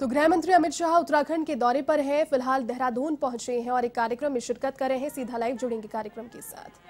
तो गृह मंत्री अमित शाह उत्तराखंड के दौरे पर हैं। फिलहाल देहरादून पहुंचे हैं और एक कार्यक्रम में शिरकत कर रहे हैं। सीधा लाइव जुड़ेंगे कार्यक्रम के साथ।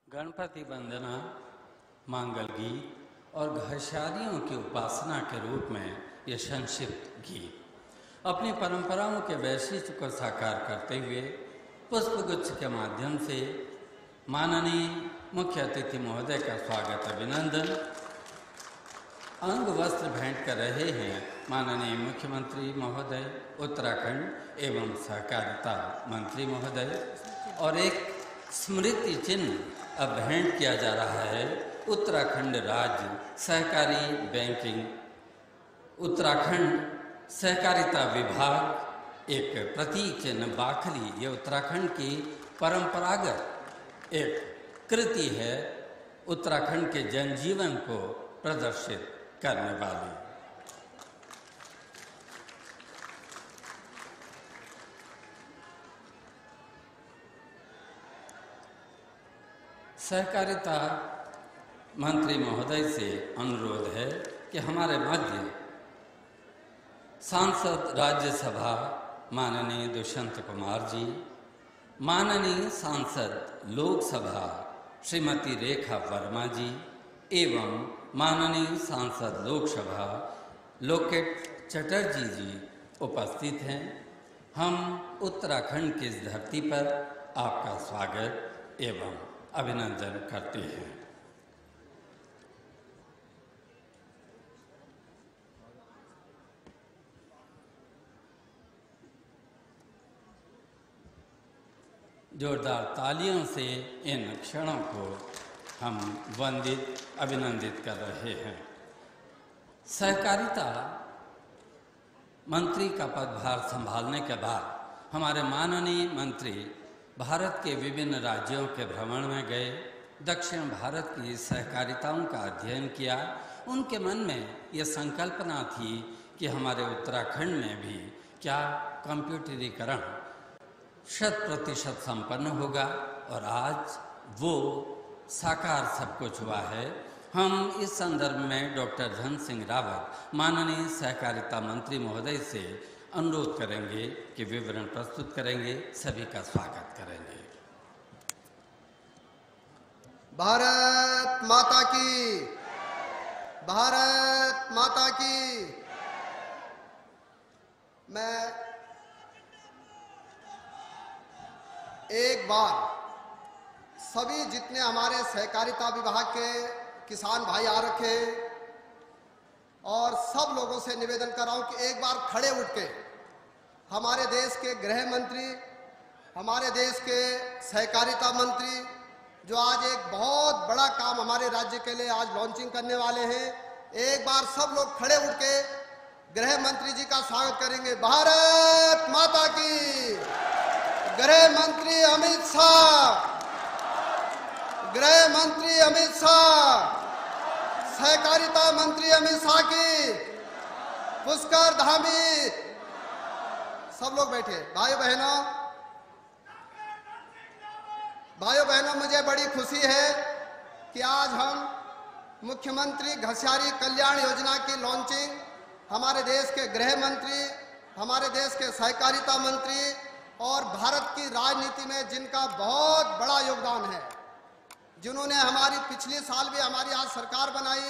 गणपति वंदना, मांगल गीत और घोषारियों की उपासना के रूप में यह संक्षिप्त गीत अपनी परंपराओं के वैशिष्ट्य को साकार करते हुए पुष्पगुच्छ के माध्यम से माननीय मुख्य अतिथि महोदय का स्वागत अभिनंदन। अंग वस्त्र भेंट कर रहे हैं माननीय मुख्यमंत्री महोदय, उत्तराखंड एवं सहकारिता मंत्री महोदय, और एक स्मृति चिन्ह अब भेंट किया जा रहा है उत्तराखंड राज्य सहकारी बैंकिंग, उत्तराखंड सहकारिता विभाग। एक प्रतीक चिन्ह बाखली, ये उत्तराखंड की परंपरागत एक कृति है, उत्तराखंड के जनजीवन को प्रदर्शित करने वाली। सहकारिता मंत्री महोदय से अनुरोध है कि हमारे मध्य सांसद राज्यसभा माननीय दुष्यंत कुमार जी, माननीय सांसद लोकसभा श्रीमती रेखा वर्मा जी एवं माननीय सांसद लोकसभा लोकेट चटर्जी जी उपस्थित हैं। हम उत्तराखंड की इस धरती पर आपका स्वागत एवं अभिनंदन करते हैं। जोरदार तालियों से इन क्षणों को हम वंदित अभिनंदित कर रहे हैं। सहकारिता मंत्री का पदभार संभालने के बाद हमारे माननीय मंत्री भारत के विभिन्न राज्यों के भ्रमण में गए, दक्षिण भारत की सहकारिताओं का अध्ययन किया। उनके मन में यह संकल्पना थी कि हमारे उत्तराखंड में भी क्या कंप्यूटरीकरण 100% संपन्न होगा, और आज वो साकार सब कुछ हुआ है। हम इस संदर्भ में डॉक्टर धन सिंह रावत माननीय सहकारिता मंत्री महोदय से अनुरोध करेंगे कि विवरण प्रस्तुत करेंगे। सभी का स्वागत करेंगे। भारत माता की, भारत माता की। मैं एक बार सभी जितने हमारे सहकारिता विभाग के किसान भाई आ रखे और सब लोगों से निवेदन कर रहा हूं कि एक बार खड़े उठ के हमारे देश के गृह मंत्री, हमारे देश के सहकारिता मंत्री, जो आज एक बहुत बड़ा काम हमारे राज्य के लिए आज लॉन्चिंग करने वाले हैं, एक बार सब लोग खड़े उठ के गृह मंत्री जी का स्वागत करेंगे। भारत माता की। गृह मंत्री अमित शाह, गृह मंत्री अमित शाह, सहकारिता मंत्री अमित शाह की। पुष्कर धामी। सब लोग बैठे। भाइयों बहनों, मुझे बड़ी खुशी है कि आज हम मुख्यमंत्री घोषारी कल्याण योजना की लॉन्चिंग हमारे देश के गृह मंत्री, हमारे देश के सहकारिता मंत्री और भारत की राजनीति में जिनका बहुत बड़ा योगदान है, जिन्होंने हमारी पिछले साल भी हमारी आज सरकार बनाई,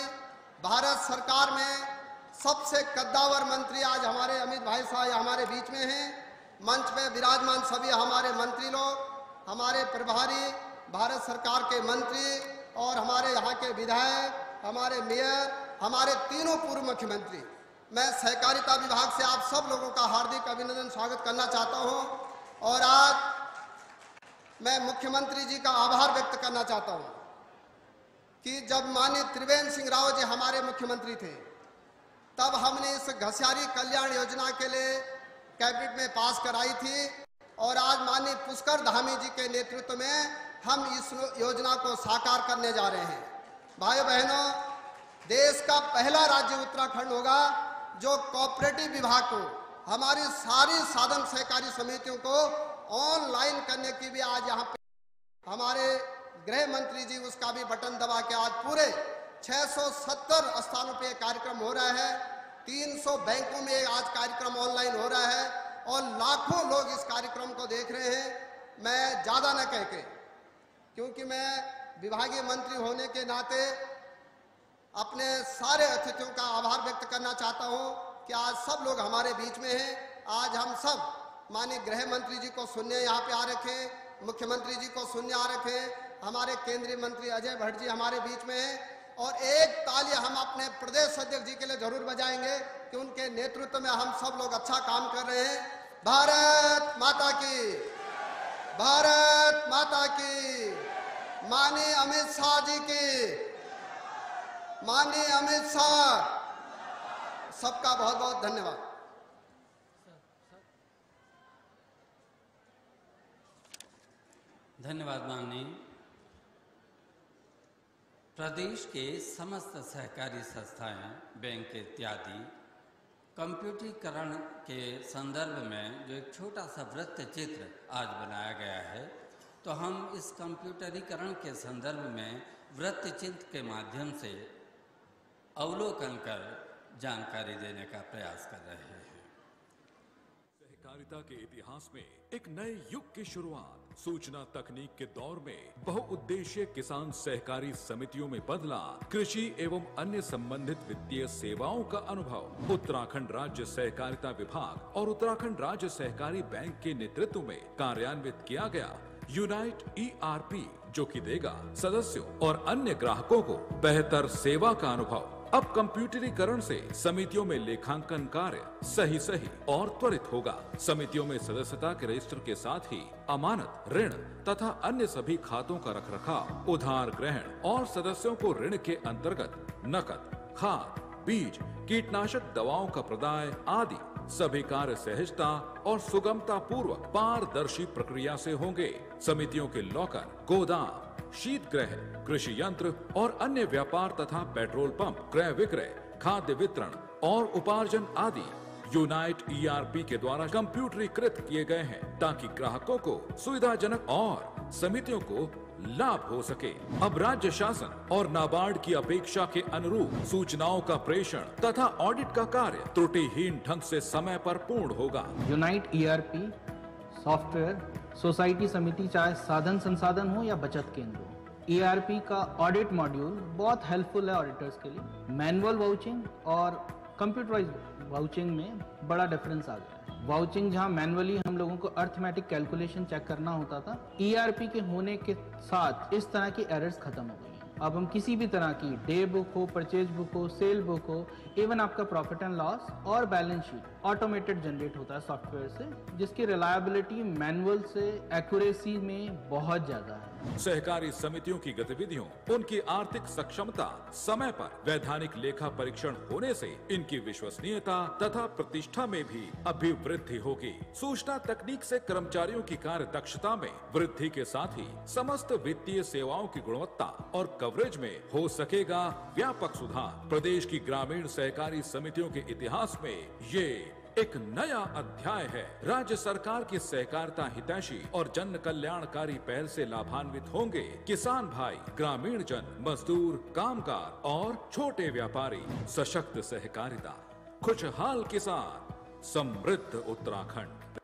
भारत सरकार में सबसे कद्दावर मंत्री आज हमारे अमित भाई साहब हमारे बीच में हैं। मंच पे विराजमान सभी हमारे मंत्री लोग, हमारे प्रभारी, भारत सरकार के मंत्री और हमारे यहाँ के विधायक, हमारे मेयर, हमारे तीनों पूर्व मुख्यमंत्री, मैं सहकारिता विभाग से आप सब लोगों का हार्दिक अभिनंदन स्वागत करना चाहता हूँ। और आज मैं मुख्यमंत्री जी का आभार व्यक्त करना चाहता हूँ कि जब माननीय त्रिवेंद्र सिंह रावत जी हमारे मुख्यमंत्री थे, तब हमने इस घोषारी कल्याण योजना के लिए कैबिनेट में पास कराई थी और आज माननीय पुष्कर धामी जी के नेतृत्व में हम इस योजना को साकार करने जा रहे हैं। भाइयों बहनों, देश का पहला राज्य उत्तराखंड होगा जो कोऑपरेटिव विभाग को, हमारी सारी साधन सहकारी समितियों को ऑनलाइन करने की भी आज यहाँ पे हमारे गृह मंत्री जी उसका भी बटन दबा के आज पूरे 670 स्थानों पे कार्यक्रम हो रहा है। 300 बैंकों में आज कार्यक्रम ऑनलाइन हो रहा है और लाखों लोग इस कार्यक्रम को देख रहे हैं। मैं ज़्यादा न कह के, क्योंकि मैं विभागीय मंत्री होने के नाते अपने सारे अतिथियों का आभार व्यक्त करना चाहता हूं कि आज सब लोग हमारे बीच में हैं। आज हम सब माननीय गृह मंत्री जी को सुनने यहाँ पे आ रखे, मुख्यमंत्री जी को सुनने आ रखे, हमारे केंद्रीय मंत्री अजय भट्ट जी हमारे बीच में हैं। और एक ताली हम अपने प्रदेश अध्यक्ष जी के लिए जरूर बजाएंगे कि उनके नेतृत्व में हम सब लोग अच्छा काम कर रहे हैं। भारत माता की, भारत माता की, माननीय अमित शाह जी की, माननीय अमित शाह, सबका बहुत बहुत धन्यवाद। धन्यवाद माननीय। प्रदेश के समस्त सहकारी संस्थाएं, बैंक इत्यादि कंप्यूटरीकरण के संदर्भ में जो एक छोटा सा वृत्त चित्र आज बनाया गया है, तो हम इस कंप्यूटरीकरण के संदर्भ में वृत्त चित्र के माध्यम से अवलोकन कर जानकारी देने का प्रयास कर रहे हैं। सहकारिता के इतिहास में एक नए युग की शुरुआत। सूचना तकनीक के दौर में बहुउद्देशीय किसान सहकारी समितियों में बदला कृषि एवं अन्य संबंधित वित्तीय सेवाओं का अनुभव। उत्तराखंड राज्य सहकारिता विभाग और उत्तराखंड राज्य सहकारी बैंक के नेतृत्व में कार्यान्वित किया गया यूनाइट ERP, जो कि देगा सदस्यों और अन्य ग्राहकों को बेहतर सेवा का अनुभव। अब कंप्यूटरीकरण से समितियों में लेखांकन कार्य सही और त्वरित होगा। समितियों में सदस्यता के रजिस्टर के साथ ही अमानत, ऋण तथा अन्य सभी खातों का रखरखाव, उधार ग्रहण और सदस्यों को ऋण के अंतर्गत नकद, खाद, बीज, कीटनाशक दवाओं का प्रदाय आदि सभी कार्य सहजता और सुगमता पूर्वक पारदर्शी प्रक्रिया से होंगे। समितियों के लॉकर, गोदाम, शीत गृह, कृषि यंत्र और अन्य व्यापार तथा पेट्रोल पंप, क्रय विक्रय, खाद्य वितरण और उपार्जन आदि यूनाइट ERP के द्वारा कंप्यूटरीकृत किए गए हैं, ताकि ग्राहकों को सुविधाजनक और समितियों को लाभ हो सके। अब राज्य शासन और नाबार्ड की अपेक्षा के अनुरूप सूचनाओं का प्रेषण तथा ऑडिट का कार्य त्रुटिहीन ढंग से समय पर पूर्ण होगा। यूनाइट ERP सॉफ्टवेयर सोसाइटी समिति चाहे साधन संसाधन हो या बचत केंद्र हो, ERP का ऑडिट मॉड्यूल बहुत हेल्पफुल है ऑडिटर्स के लिए। मैनुअल वाउचिंग और कंप्यूटराइज वाउचिंग में बड़ा डिफरेंस आ गया है। वाउचिंग जहां मैनुअली हम लोगों को अर्थमेटिक कैलकुलेशन चेक करना होता था, ERP के होने के साथ इस तरह की एरर्स खत्म हो गई हैं। अब हम किसी भी तरह की डे बुक हो, परचेज बुक हो, सेल बुक हो, इवन आपका प्रॉफिट एंड लॉस और बैलेंस शीट ऑटोमेटेड जनरेट होता है सॉफ्टवेयर से, जिसकी रिलायबिलिटी मैनुअल से एक्यूरेसी में बहुत ज्यादा है। सहकारी समितियों की गतिविधियों, उनकी आर्थिक सक्षमता, समय पर वैधानिक लेखा परीक्षण होने से इनकी विश्वसनीयता तथा प्रतिष्ठा में भी अभिवृद्धि होगी। सूचना तकनीक से कर्मचारियों की कार्य दक्षता में वृद्धि के साथ ही समस्त वित्तीय सेवाओं की गुणवत्ता और कवरेज में हो सकेगा व्यापक सुधार। प्रदेश की ग्रामीण सहकारी समितियों के इतिहास में ये एक नया अध्याय है। राज्य सरकार की सहकारिता हितैषी और जन कल्याणकारी पहल से लाभान्वित होंगे किसान भाई, ग्रामीण जन, मजदूर, कामगार और छोटे व्यापारी। सशक्त सहकारिता, खुशहाल किसान, समृद्ध उत्तराखंड।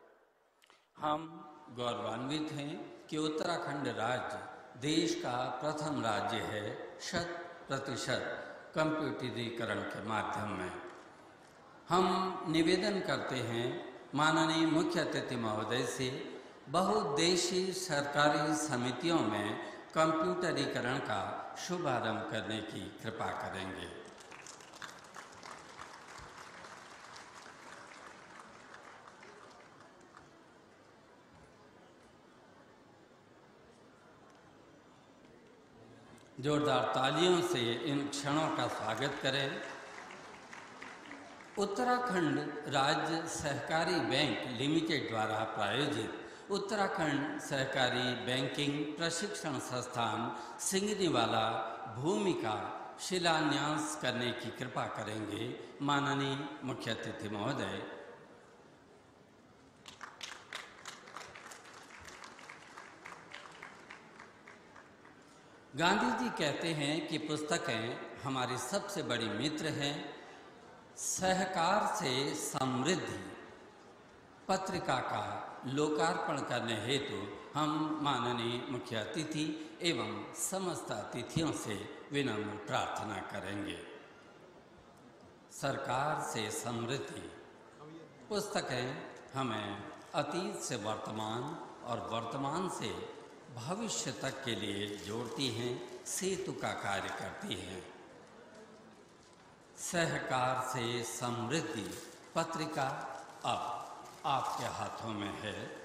हम गौरवान्वित हैं कि उत्तराखंड राज्य देश का प्रथम राज्य है 100% कंप्यूटरीकरण के माध्यम में। हम निवेदन करते हैं माननीय मुख्य अतिथि महोदय से बहुउद्देशीय सरकारी समितियों में कंप्यूटरीकरण का शुभारंभ करने की कृपा करेंगे। जोरदार तालियों से इन क्षणों का स्वागत करें। उत्तराखंड राज्य सहकारी बैंक लिमिटेड द्वारा प्रायोजित उत्तराखंड सहकारी बैंकिंग प्रशिक्षण संस्थान सिंगनीवाला भूमि का शिलान्यास करने की कृपा करेंगे माननीय मुख्य अतिथि महोदय। गांधी जी कहते हैं कि पुस्तकें हमारी सबसे बड़ी मित्र हैं। सहकार से समृद्धि पत्रिका का लोकार्पण करने हेतु हम माननीय मुख्य अतिथि एवं समस्त अतिथियों से विनम्र प्रार्थना करेंगे। सरकार से समृद्धि पुस्तकें हमें अतीत से वर्तमान और वर्तमान से भविष्य तक के लिए जोड़ती हैं, सेतु का कार्य करती हैं। सहकार से समृद्धि पत्रिका अब आपके हाथों में है।